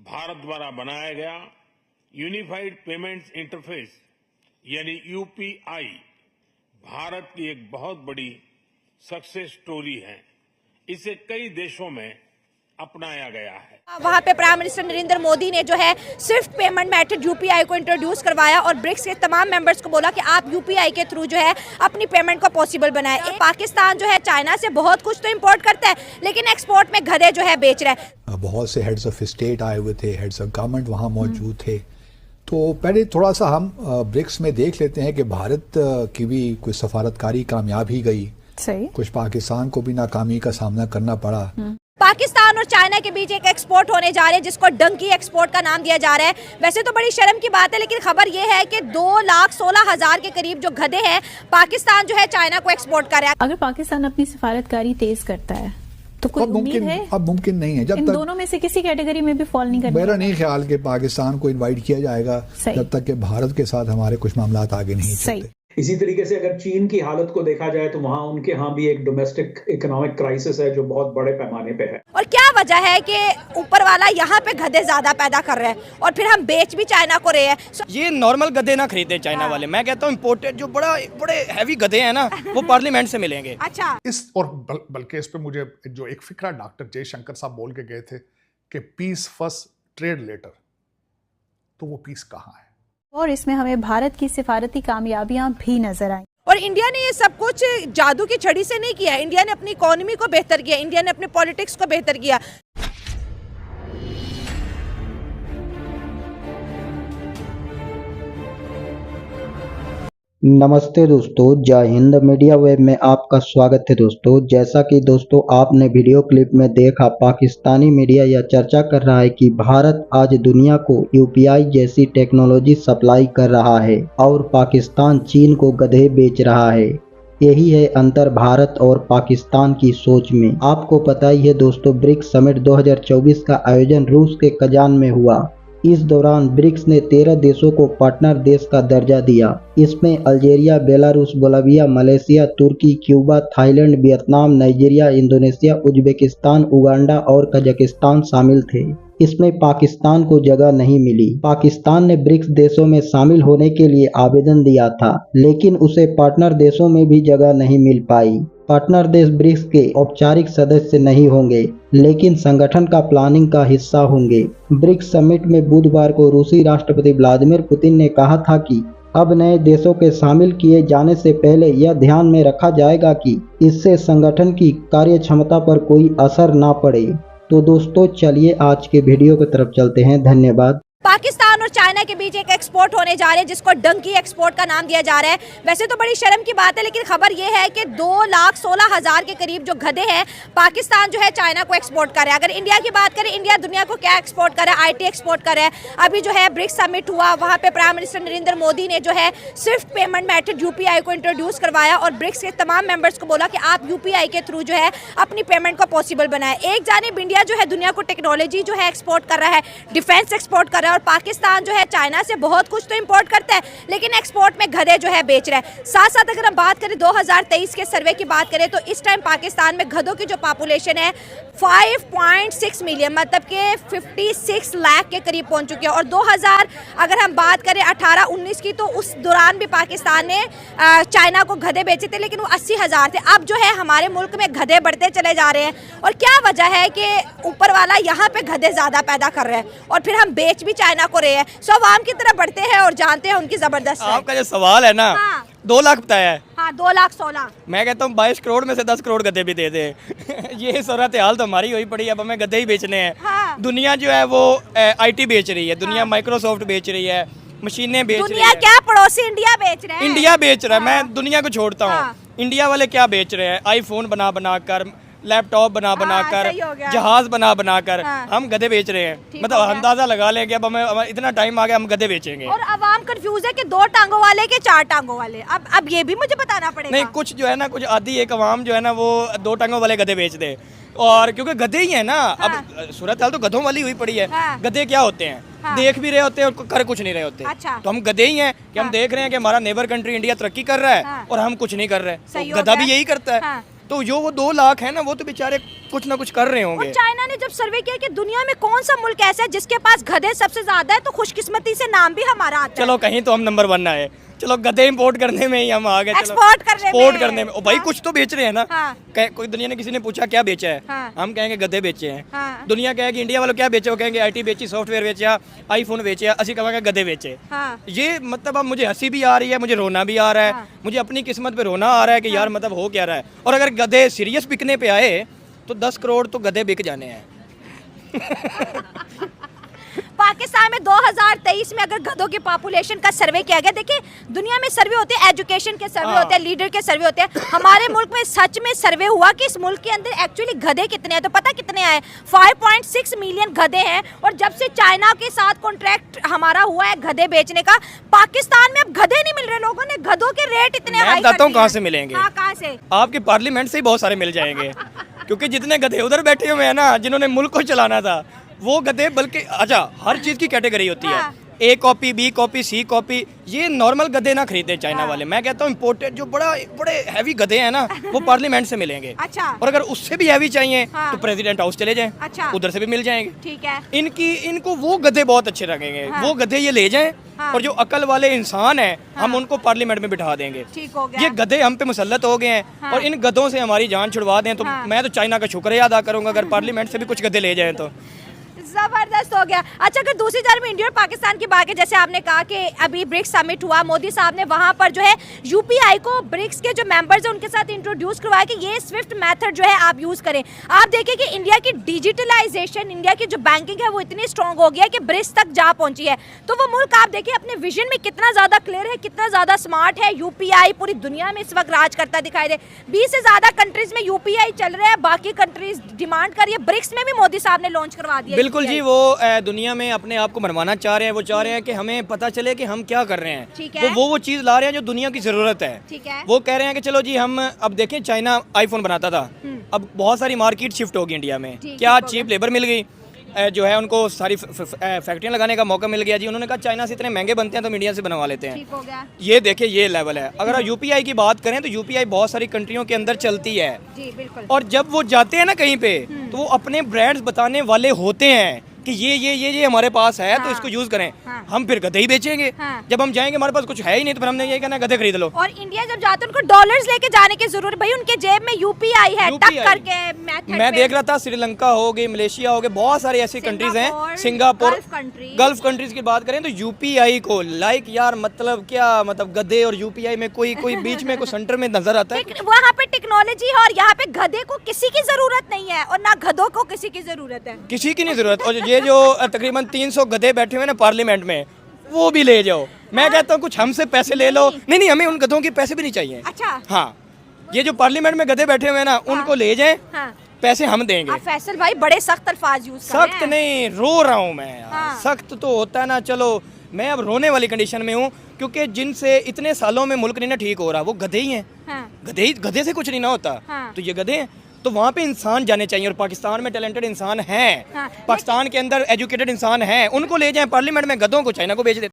भारत द्वारा बनाया गया यूनिफाइड पेमेंट्स इंटरफेस यानी यूपीआई भारत की एक बहुत बड़ी सक्सेस स्टोरी है। इसे कई देशों में अपनाया गया है। वहाँ पे प्राइम मिनिस्टर नरेंद्र मोदी ने जो है स्विफ्ट पेमेंट मेथड यूपीआई को इंट्रोड्यूस करवाया और ब्रिक्स के तमाम मेंबर्स को बोला कि आप यूपीआई के थ्रू जो है अपनी पेमेंट को पॉसिबल बनाएं। पाकिस्तान जो है चाइना से बहुत कुछ तो इंपोर्ट करता है, लेकिन एक्सपोर्ट में गधे जो है बेच रहा है। बहुत से हेड्स ऑफ स्टेट आए हुए थे, हेड्स ऑफ गवर्नमेंट वहाँ मौजूद थे। तो पहले थोड़ा सा हम ब्रिक्स में देख लेते हैं कि भारत की भी कोई सफारतकारी कामयाब ही गई, सही कुछ पाकिस्तान को भी नाकामी का सामना करना पड़ा। पाकिस्तान और चाइना के बीच एक एक्सपोर्ट होने जा रहे हैं जिसको डंकी एक्सपोर्ट का नाम दिया जा रहा है। वैसे तो बड़ी शर्म की बात है, लेकिन खबर ये है कि 2,16,000 के करीब जो गधे हैं पाकिस्तान जो है चाइना को एक्सपोर्ट कर रहा है। अगर पाकिस्तान अपनी सिफारतकारी तेज करता है तो कोई उम्मीद है? अब मुमकिन नहीं है जब इन तक दोनों में से किसी कैटेगरी में भी फॉल नहीं करना। मेरा नहीं ख्याल कि पाकिस्तान को इनवाइट किया जाएगा जब तक कि भारत के साथ हमारे कुछ मामला आगे नहीं चलते। इसी तरीके से अगर चीन की हालत को देखा जाए तो वहाँ उनके यहाँ भी एक डोमेस्टिक इकोनॉमिक क्राइसिस है जो बहुत बड़े पैमाने पे है। और क्या वजह है कि ऊपर वाला यहाँ पे गधे ज्यादा पैदा कर रहे हैं और फिर हम बेच भी चाइना को रहे हैं। ये नॉर्मल गधे ना खरीदे चाइना वाले, मैं कहता हूँ इम्पोर्टेड जो बड़े हैवी गधे हैं ना वो पार्लियामेंट से मिलेंगे। अच्छा, इस और बल्कि इस पे मुझे जो एक फिक्रा डॉक्टर जयशंकर साहब बोल के गए थे कि पीस फर्स्ट ट्रेड लेटर, तो वो पीस कहाँ है? और इसमें हमें भारत की सिफारती कामयाबियां भी नजर आई। और इंडिया ने ये सब कुछ जादू की छड़ी से नहीं किया। इंडिया ने अपनी इकोनॉमी को बेहतर किया, इंडिया ने अपने पॉलिटिक्स को बेहतर किया। नमस्ते दोस्तों, जय हिंद। मीडिया वेब में आपका स्वागत है दोस्तों। जैसा कि दोस्तों आपने वीडियो क्लिप में देखा, पाकिस्तानी मीडिया यह चर्चा कर रहा है कि भारत आज दुनिया को यूपीआई जैसी टेक्नोलॉजी सप्लाई कर रहा है और पाकिस्तान चीन को गधे बेच रहा है। यही है अंतर भारत और पाकिस्तान की सोच में। आपको पता ही है दोस्तों, ब्रिक्स समिट 2024 का आयोजन रूस के कजान में हुआ। इस दौरान ब्रिक्स ने 13 देशों को पार्टनर देश का दर्जा दिया। इसमें अल्जीरिया, बेलारूस, बोलिविया, मलेशिया, तुर्की, Cuba, Thailand, Vietnam, Nigeria, Indonesia, Uzbekistan, Uganda और कजाकिस्तान शामिल थे। इसमें पाकिस्तान को जगह नहीं मिली। पाकिस्तान ने ब्रिक्स देशों में शामिल होने के लिए आवेदन दिया था, लेकिन उसे पार्टनर देशों में भी जगह नहीं मिल पाई। पार्टनर देश ब्रिक्स के औपचारिक सदस्य नहीं होंगे, लेकिन संगठन का प्लानिंग का हिस्सा होंगे। ब्रिक्स समिट में बुधवार को रूसी राष्ट्रपति व्लादिमीर पुतिन ने कहा था कि अब नए देशों के शामिल किए जाने से पहले यह ध्यान में रखा जाएगा कि इससे संगठन की कार्य क्षमता पर कोई असर ना पड़े। तो दोस्तों चलिए आज के वीडियो की तरफ चलते हैं। धन्यवाद। पाकिस्तान और चाइना के बीच एक एक्सपोर्ट होने जा रहे हैं जिसको डंकी एक्सपोर्ट का नाम दिया जा रहा है। वैसे तो बड़ी शर्म की बात है, लेकिन खबर ये है कि 2,16,000 के करीब जो गधे हैं पाकिस्तान जो है चाइना को एक्सपोर्ट कर रहा है। अगर इंडिया की बात करें, इंडिया दुनिया को क्या एक्सपोर्ट कर रहा है? आईटी एक्सपोर्ट कर रहा है। अभी जो है ब्रिक्स समिट हुआ, वहाँ पे प्राइम मिनिस्टर नरेंद्र मोदी ने जो है स्विफ्ट पेमेंट मेथड यूपीआई को इंट्रोड्यूस करवाया और ब्रिक्स के तमाम मेंबर्स को बोला कि आप यूपीआई के थ्रू जो है अपनी पेमेंट को पॉसिबल बनाएं। एक जानिब इंडिया जो है दुनिया को टेक्नोलॉजी जो है एक्सपोर्ट कर रहा है, डिफेंस एक्सपोर्ट कर रहा है, और पाकिस्तान जो है चाइना से बहुत कुछ तो इंपोर्ट करता है, लेकिन एक्सपोर्ट में गधे जो है बेच रहा है। साथ साथ अगर हम बात करें 2023 के सर्वे की बात करें तो इस टाइम पाकिस्तान में गधों की जो पॉपुलेशन है 5.6 मिलियन, मतलब कि 56 लाख के करीब पहुंच चुकी है। और 2000 अगर हम बात करें 18-19 की, तो उस दौरान भी पाकिस्तान ने चाइना को गधे बेचे थे, लेकिन वो 80,000 थे। अब जो है हमारे मुल्क में गधे बढ़ते चले जा रहे हैं। और क्या वजह है कि ऊपर वाला यहाँ पे गधे ज्यादा पैदा कर रहे हैं और फिर हम बेच भी चाइना को रहे हैं। सो आवाम की तरफ बढ़ते हैं और जानते हैं उनकी जबरदस्त। आपका जो सवाल है ना, 2 लाख बताया है। हाँ, 2,16,000। मैं कहता हूँ 22 करोड़ में से 10 करोड़ गधे भी दे दे। ये सूरत हाल तो हमारी हुई पड़ी है, अब हमें गधे ही बेचने हैं। हाँ। दुनिया जो है वो आईटी बेच रही है, दुनिया माइक्रोसॉफ्ट बेच रही है, मशीनें बेच रही है। दुनिया क्या, पड़ोसी इंडिया बेच रहे हैं। इंडिया बेच रहा है। मैं दुनिया को छोड़ता हूँ, इंडिया वाले क्या बेच रहे हैं? आईफोन बना बना कर, लैपटॉप बना कर, जहाज बना कर हम गधे बेच रहे हैं। मतलब अंदाजा लगा लें कि अब हमें इतना टाइम आ गया, हम गधे बेचेंगे। और अवाम कंफ्यूज है कि 2 टांगों वाले के 4 टांगों वाले। अब ये भी मुझे बताना पड़ेगा। नहीं, कुछ जो है ना, कुछ आधी एक अवाम जो है ना वो 2 टांगों वाले गधे बेच दे, और क्योंकि गधे ही है ना। अब सूरत हाल तो गधों वाली हुई पड़ी है। गधे क्या होते हैं? देख भी रहे होते हैं और कर कुछ नहीं रहे होते। अच्छा। तो हम गधे ही हैं कि हम देख रहे हैं कि हमारा नेबर कंट्री इंडिया तरक्की कर रहा है और हम कुछ नहीं कर रहे। तो गधा भी यही करता है। तो जो वो 2 लाख है ना, वो तो बेचारे कुछ ना कुछ कर रहे और होंगे। चाइना ने जब सर्वे किया कि दुनिया में कौन सा मुल्क ऐसा है जिसके पास गधे सबसे ज्यादा है, तो खुशकिस्मती से नाम भी हमारा आता है। चलो कहीं तो हम नंबर 1 आए, चलो गधे इंपोर्ट करने में ही हम आ गए, एक्सपोर्ट करने में। ओ भाई कुछ तो बेच रहे हैं ना। हाँ। कोई दुनिया ने किसी ने पूछा क्या बेचा है, हाँ। हम कहेंगे गधे बेचे हैं। हाँ। दुनिया कहेगी इंडिया वालों क्या बेचे, वो कहेंगे आईटी बेची, सॉफ्टवेयर बेचा, आईफोन बेचे, असि कहेंगे गधे बेचे। हाँ। ये मतलब अब मुझे हंसी भी आ रही है, मुझे रोना भी आ रहा है। हाँ। मुझे अपनी किस्मत पे रोना आ रहा है कि यार मतलब हो क्या रहा है। और अगर गधे सीरियस बिकने पे आए तो 10 करोड़ तो गधे बिक जाने हैं। पाकिस्तान में 2023 में अगर गधों की पॉपुलेशन का सर्वे किया गया, देखिए दुनिया में सर्वे होते हैं, एजुकेशन के सर्वे होते हैं, लीडर के सर्वे होते हैं, हमारे मुल्क में सच में सर्वे हुआ कि इस मुल्क के अंदर एक्चुअली गधे कितने हैं, तो पता कितने आए, 5.6 मिलियन गधे हैं। और जब से चाइना के साथ कॉन्ट्रैक्ट हमारा हुआ है गधे बेचने का, पाकिस्तान में अब गधे नहीं मिल रहे, लोगों ने गधों के रेट इतने हाई बताता हूँ कहाँ से मिलेंगे। हाँ, कहाँ से? आपके पार्लियामेंट से ही बहुत सारे मिल जाएंगे। क्योंकि जितने गधे उधर बैठे हुए हैं ना, जिन्होंने मुल्क को चलाना था, वो गधे, बल्कि अच्छा हर चीज की कैटेगरी होती है, A copy, B copy, C copy. ये नॉर्मल गधे ना खरीदे चाइना वाले, मैं कहता हूँ इम्पोर्टेड जो बड़े हैवी गधे हैं ना, वो पार्लियामेंट से मिलेंगे। अच्छा। और अगर उससे भी हैवी चाहिए हाँ। तो प्रेसिडेंट हाउस चले जाएं, अच्छा। उधर से भी मिल जाएंगे। ठीक है। इनको वो गधे बहुत अच्छे लगेंगे। हाँ। वो गधे ये ले जाएं। हाँ। और जो अकल वाले इंसान हैं, हम उनको पार्लियामेंट में बिठा देंगे। ठीक हो गया। ये गधे हम पे मुसल्लत हो गए हैं। हाँ। और इन गधों से हमारी जान छुड़वा दें तो हाँ। मैं तो चाइना का शुक्रिया अदा करूंगा अगर पार्लियामेंट से भी कुछ गधे ले जाएं तो। जबरदस्त हो गया। अच्छा, अगर दूसरी तरफ इंडिया और पाकिस्तान की बात है, जैसे आपने कहा कि अभी ब्रिक्स समिट हुआ, मोदी साहब ने वहां पर जो है यूपीआई को ब्रिक्स के जो मेंबर्स हैं उनके साथ इंट्रोड्यूस करवाया कि ये स्विफ्ट मेथड जो है आप यूज करें। आप देखिए कि इंडिया की डिजिटलाइजेशन, इंडिया की जो बैंकिंग है वो इतनी स्ट्रांग हो गया है कि ब्रिक्स तक जा पहुंची है। तो वो मुल्क आप देखिए अपने विजन में कितना ज्यादा क्लियर है, कितना ज्यादा स्मार्ट है। यूपीआई पूरी दुनिया में इस वक्त राज करता दिखाई दे। 20 से ज्यादा कंट्रीज में यूपीआई चल रहा है, बाकी कंट्रीज डिमांड कर रही है। ब्रिक्स में भी मोदी साहब ने लॉन्च करवा दिया। बिल्कुल जी, वो दुनिया में अपने आप को मनवाना चाह रहे हैं। वो चाह रहे हैं कि हमें पता चले कि हम क्या कर रहे हैं। ठीक है। वो चीज ला रहे हैं जो दुनिया की जरूरत है। ठीक है। वो कह रहे हैं कि चलो जी हम अब देखें, चाइना आईफोन बनाता था, अब बहुत सारी मार्केट शिफ्ट होगी इंडिया में। क्या चीप लेबर मिल गई, जो है उनको सारी फैक्ट्रियां लगाने का मौका मिल गया जी। उन्होंने कहा चाइना से इतने महंगे बनते हैं तो हम इंडिया से बनवा लेते हैं। ठीक हो गया। ये देखिए ये लेवल है। अगर यूपीआई की बात करें तो यूपीआई बहुत सारी कंट्रियों के अंदर चलती है। जी बिल्कुल। और जब वो जाते हैं ना कहीं पे, तो वो अपने ब्रांड्स बताने वाले होते हैं कि ये हमारे पास है। हाँ। तो इसको यूज करें। हाँ। हम फिर गधे ही बेचेंगे। हाँ। जब हम जाएंगे हमारे पास कुछ है ही नहीं तो फिर हमने ये कहना गधे खरीद लो। और इंडिया जब जाते हैं उनको डॉलर्स लेके जाने की जरूरत, भाई उनके जेब में यूपीआई है, टक करके मैं देख रहा था श्रीलंका हो गई, मलेशिया हो गए, बहुत सारी ऐसी कंट्रीज हैं, सिंगापुर, गल्फ कंट्रीज की बात करें तो यूपीआई को लाइक यार मतलब क्या, मतलब गधे और यूपीआई में कोई बीच में कोई सेंटर में नजर आता है। वहाँ पे टेक्नोलॉजी है और यहाँ पे गधे को किसी की जरूरत नहीं है और ना गधों को किसी की जरूरत है। किसी की नहीं जरूरत। और ये जो तकरीबन 300 गधे बैठे हुए ना पार्लियामेंट में, वो भी ले जाओ। मैं कहता हूँ कुछ हमसे पैसे ले लो। नहीं, हमें उन गधों के पैसे भी नहीं चाहिए। अच्छा। हाँ, ये जो पार्लियामेंट में गधे बैठे हुए हैं ना, उनको ले जाएं। हाँ। पैसे हम देंगे। आप फैसल भाई बड़े सख्त अल्फाज यूज कर रहे हैं। सख्त नहीं, रो रहा हूँ मैं यार। हाँ। सख्त तो होता है ना, चलो मैं अब रोने वाली कंडीशन में हूँ क्योंकि जिनसे इतने सालों में मुल्क नहीं ना ठीक हो रहा, वो गधे ही हैं। हाँ। गधे से कुछ नहीं ना होता। हाँ। तो ये गधे हैं। तो वहाँ पे इंसान जाने चाहिए और पाकिस्तान में टैलेंटेड इंसान हैं। हाँ। पाकिस्तान के अंदर एजुकेटेड इंसान हैं, उनको ले जाएं पार्लियामेंट में। गधों को चाइना को बेच देते।